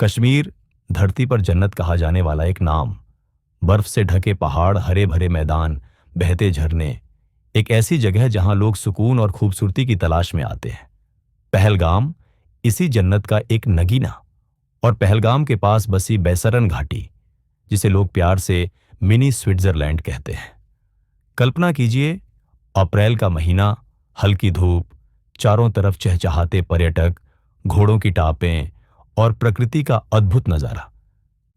कश्मीर धरती पर जन्नत कहा जाने वाला एक नाम। बर्फ से ढके पहाड़, हरे भरे मैदान, बहते झरने, एक ऐसी जगह जहां लोग सुकून और खूबसूरती की तलाश में आते हैं। पहलगाम इसी जन्नत का एक नगीना। और पहलगाम के पास बसी बैसरन घाटी, जिसे लोग प्यार से मिनी स्विट्जरलैंड कहते हैं। कल्पना कीजिए, अप्रैल का महीना, हल्की धूप, चारों तरफ चहचहाते पर्यटक, घोड़ों की टापें और प्रकृति का अद्भुत नजारा।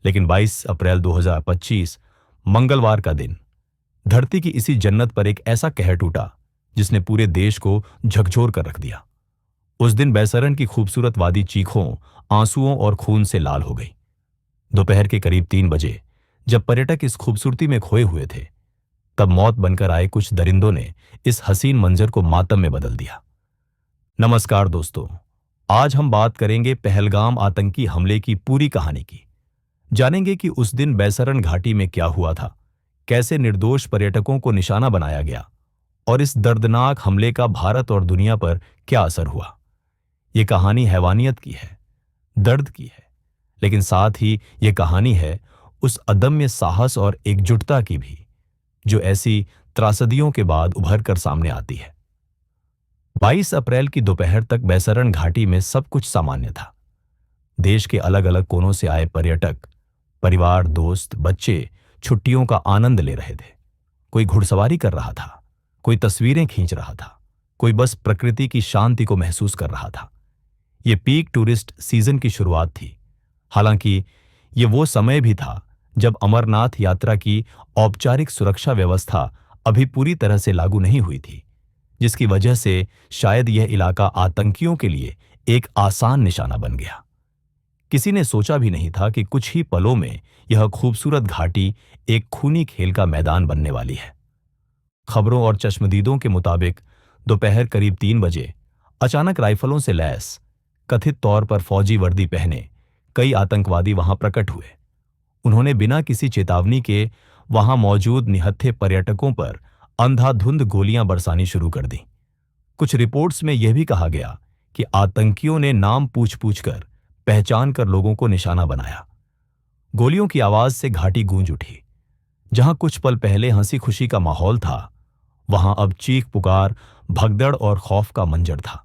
लेकिन 22 अप्रैल 2025 मंगलवार का दिन, धरती की इसी जन्नत पर एक ऐसा कहर टूटा जिसने पूरे देश को झकझोर कर रख दिया। उस दिन बैसरन की खूबसूरत वादी चीखों, आंसुओं और खून से लाल हो गई। दोपहर के करीब 3 बजे जब पर्यटक इस खूबसूरती में खोए हुए थे, तब मौत बनकर आए कुछ दरिंदों ने इस हसीन मंजर को मातम में बदल दिया। नमस्कार दोस्तों, आज हम बात करेंगे पहलगाम आतंकी हमले की पूरी कहानी की। जानेंगे कि उस दिन बैसरन घाटी में क्या हुआ था, कैसे निर्दोष पर्यटकों को निशाना बनाया गया और इस दर्दनाक हमले का भारत और दुनिया पर क्या असर हुआ। ये कहानी हैवानियत की है, दर्द की है, लेकिन साथ ही ये कहानी है उस अदम्य साहस और एकजुटता की भी, जो ऐसी त्रासदियों के बाद उभर कर सामने आती है। 22 अप्रैल की दोपहर तक बैसरन घाटी में सब कुछ सामान्य था। देश के अलग अलग कोनों से आए पर्यटक, परिवार, दोस्त, बच्चे छुट्टियों का आनंद ले रहे थे। कोई घुड़सवारी कर रहा था, कोई तस्वीरें खींच रहा था, कोई बस प्रकृति की शांति को महसूस कर रहा था। ये पीक टूरिस्ट सीजन की शुरुआत थी। हालांकि ये वो समय भी था जब अमरनाथ यात्रा की औपचारिक सुरक्षा व्यवस्था अभी पूरी तरह से लागू नहीं हुई थी, जिसकी वजह से शायद यह इलाका आतंकियों के लिए एक आसान निशाना बन गया। किसी ने सोचा भी नहीं था कि कुछ ही पलों में यह खूबसूरत घाटी एक खूनी खेल का मैदान बनने वाली है। खबरों और चश्मदीदों के मुताबिक दोपहर करीब 3 बजे अचानक राइफलों से लैस, कथित तौर पर फौजी वर्दी पहने कई आतंकवादी वहां प्रकट हुए। उन्होंने बिना किसी चेतावनी के वहां मौजूद निहत्थे पर्यटकों पर अंधाधुंध गोलियां बरसानी शुरू कर दी। कुछ रिपोर्ट्स में यह भी कहा गया कि आतंकियों ने नाम पूछ पूछ कर, पहचान कर लोगों को निशाना बनाया। गोलियों की आवाज से घाटी गूंज उठी। जहां कुछ पल पहले हंसी खुशी का माहौल था, वहां अब चीख पुकार, भगदड़ और खौफ का मंजर था।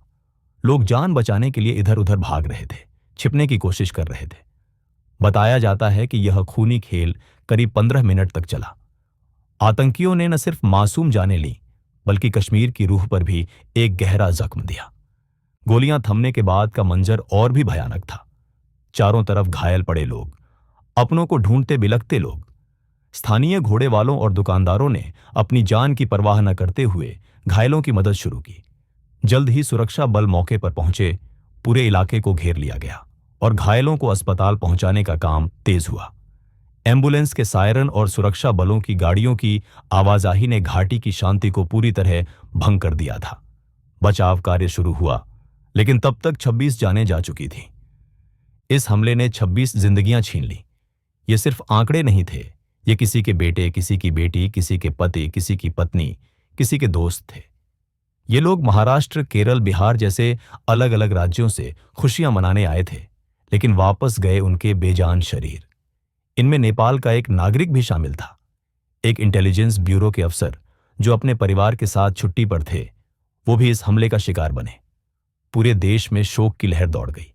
लोग जान बचाने के लिए इधर उधर भाग रहे थे, छिपने की कोशिश कर रहे थे। बताया जाता है कि यह खूनी खेल करीब 15 मिनट तक चला। आतंकियों ने न सिर्फ मासूम जानें ली, बल्कि कश्मीर की रूह पर भी एक गहरा जख्म दिया। गोलियां थमने के बाद का मंजर और भी भयानक था। चारों तरफ घायल पड़े लोग, अपनों को ढूंढते बिलखते लोग। स्थानीय घोड़े वालों और दुकानदारों ने अपनी जान की परवाह न करते हुए घायलों की मदद शुरू की। जल्द ही सुरक्षा बल मौके पर पहुंचे, पूरे इलाके को घेर लिया गया और घायलों को अस्पताल पहुंचाने का काम तेज हुआ। एम्बुलेंस के सायरन और सुरक्षा बलों की गाड़ियों की आवाजाही ने घाटी की शांति को पूरी तरह भंग कर दिया था। बचाव कार्य शुरू हुआ, लेकिन तब तक 26 जानें जा चुकी थीं। इस हमले ने 26 जिंदगियां छीन ली। ये सिर्फ आंकड़े नहीं थे, ये किसी के बेटे, किसी की बेटी, किसी के पति, किसी की पत्नी, किसी के दोस्त थे। ये लोग महाराष्ट्र, केरल, बिहार जैसे अलग अलग राज्यों से खुशियां मनाने आए थे, लेकिन वापस गए उनके बेजान शरीर। इनमें नेपाल का एक नागरिक भी शामिल था, एक इंटेलिजेंस ब्यूरो के अफसर जो अपने परिवार के साथ छुट्टी पर थे। वो भी इस हमले का शिकार बने। पूरे देश में शोक की लहर दौड़ गई।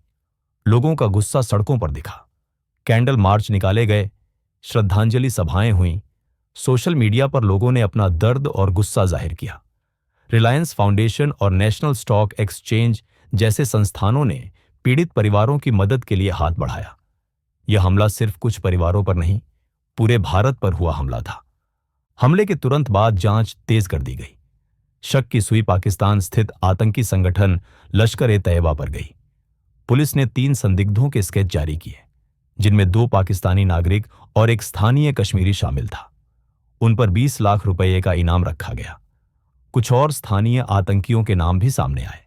लोगों का गुस्सा सड़कों पर दिखा। कैंडल मार्च निकाले गए, श्रद्धांजलि सभाएं हुईं। सोशल मीडिया पर लोगों ने अपना दर्द और गुस्सा जाहिर किया। रिलायंस फाउंडेशन और नेशनल स्टॉक एक्सचेंज जैसे संस्थानों ने पीड़ित परिवारों की मदद के लिए हाथ बढ़ाया। यह हमला सिर्फ कुछ परिवारों पर नहीं, पूरे भारत पर हुआ हमला था। हमले के तुरंत बाद जांच तेज कर दी गई। शक की सुई पाकिस्तान स्थित आतंकी संगठन लश्कर-ए-तैयबा पर गई। पुलिस ने 3 संदिग्धों के स्केच जारी किए, जिनमें 2 पाकिस्तानी नागरिक और एक स्थानीय कश्मीरी शामिल था। उन पर 20 लाख रुपये का इनाम रखा गया। कुछ और स्थानीय आतंकियों के नाम भी सामने आए।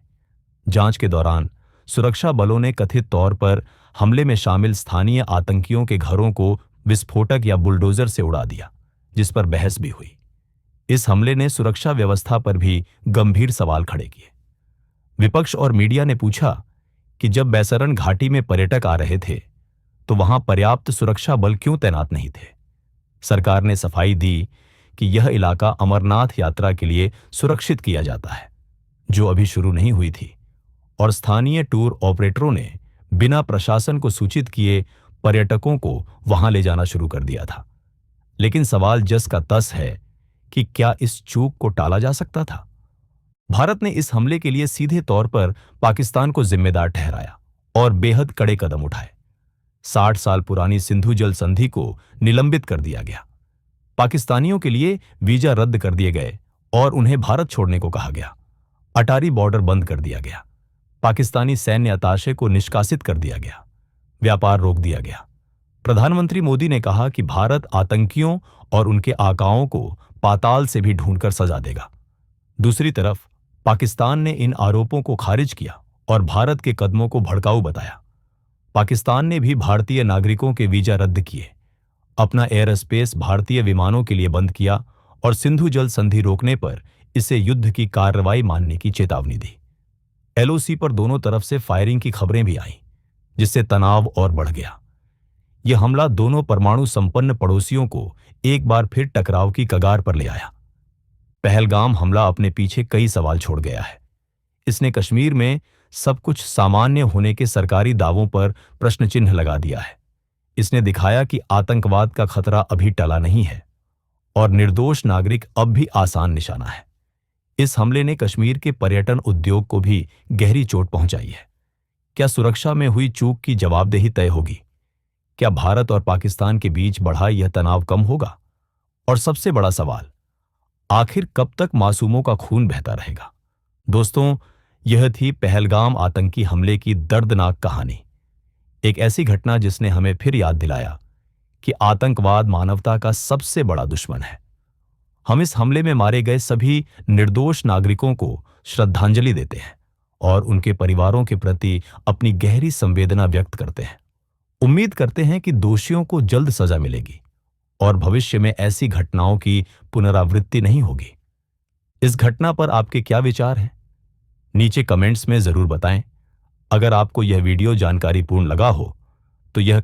जांच के दौरान सुरक्षा बलों ने कथित तौर पर हमले में शामिल स्थानीय आतंकियों के घरों को विस्फोटक या बुलडोजर से उड़ा दिया, जिस पर बहस भी हुई। इस हमले ने सुरक्षा व्यवस्था पर भी गंभीर सवाल खड़े किए। विपक्ष और मीडिया ने पूछा कि जब बैसरन घाटी में पर्यटक आ रहे थे, तो वहां पर्याप्त सुरक्षा बल क्यों तैनात नहीं थे? सरकार ने सफाई दी कि यह इलाका अमरनाथ यात्रा के लिए सुरक्षित किया जाता है, जो अभी शुरू नहीं हुई थी, और स्थानीय टूर ऑपरेटरों ने बिना प्रशासन को सूचित किए पर्यटकों को वहां ले जाना शुरू कर दिया था। लेकिन सवाल जस का तस है कि क्या इस चूक को टाला जा सकता था? भारत ने इस हमले के लिए सीधे तौर पर पाकिस्तान को जिम्मेदार ठहराया और बेहद कड़े कदम उठाए। 60 साल पुरानी सिंधु जल संधि को निलंबित कर दिया गया। पाकिस्तानियों के लिए वीजा रद्द कर दिए गए और उन्हें भारत छोड़ने को कहा गया। अटारी बॉर्डर बंद कर दिया गया। पाकिस्तानी सैन्य अताशे को निष्कासित कर दिया गया। व्यापार रोक दिया गया। प्रधानमंत्री मोदी ने कहा कि भारत आतंकियों और उनके आकाओं को पाताल से भी ढूंढकर सजा देगा। दूसरी तरफ पाकिस्तान ने इन आरोपों को खारिज किया और भारत के कदमों को भड़काऊ बताया। पाकिस्तान ने भी भारतीय नागरिकों के वीजा रद्द किए, अपना एयर स्पेस भारतीय विमानों के लिए बंद किया और सिंधु जल संधि रोकने पर इसे युद्ध की कार्रवाई मानने की चेतावनी दी। एलओसी पर दोनों तरफ से फायरिंग की खबरें भी आईं, जिससे तनाव और बढ़ गया। यह हमला दोनों परमाणु संपन्न पड़ोसियों को एक बार फिर टकराव की कगार पर ले आया। पहलगाम हमला अपने पीछे कई सवाल छोड़ गया है। इसने कश्मीर में सब कुछ सामान्य होने के सरकारी दावों पर प्रश्न चिन्ह लगा दिया है। इसने दिखाया कि आतंकवाद का खतरा अभी टला नहीं है और निर्दोष नागरिक अब भी आसान निशाना है। इस हमले ने कश्मीर के पर्यटन उद्योग को भी गहरी चोट पहुंचाई है। क्या सुरक्षा में हुई चूक की जवाबदेही तय होगी? क्या भारत और पाकिस्तान के बीच बढ़ा यह तनाव कम होगा? और सबसे बड़ा सवाल, आखिर कब तक मासूमों का खून बहता रहेगा? दोस्तों, यह थी पहलगाम आतंकी हमले की दर्दनाक कहानी। एक ऐसी घटना जिसने हमें फिर याद दिलाया कि आतंकवाद मानवता का सबसे बड़ा दुश्मन है। हम इस हमले में मारे गए सभी निर्दोष नागरिकों को श्रद्धांजलि देते हैं और उनके परिवारों के प्रति अपनी गहरी संवेदना व्यक्त करते हैं। उम्मीद करते हैं कि दोषियों को जल्द सजा मिलेगी और भविष्य में ऐसी घटनाओं की पुनरावृत्ति नहीं होगी। इस घटना पर आपके क्या विचार हैं? नीचे कमेंट्स में जरूर बताएं। अगर आपको यह वीडियो जानकारीपूर्ण लगा हो तो यह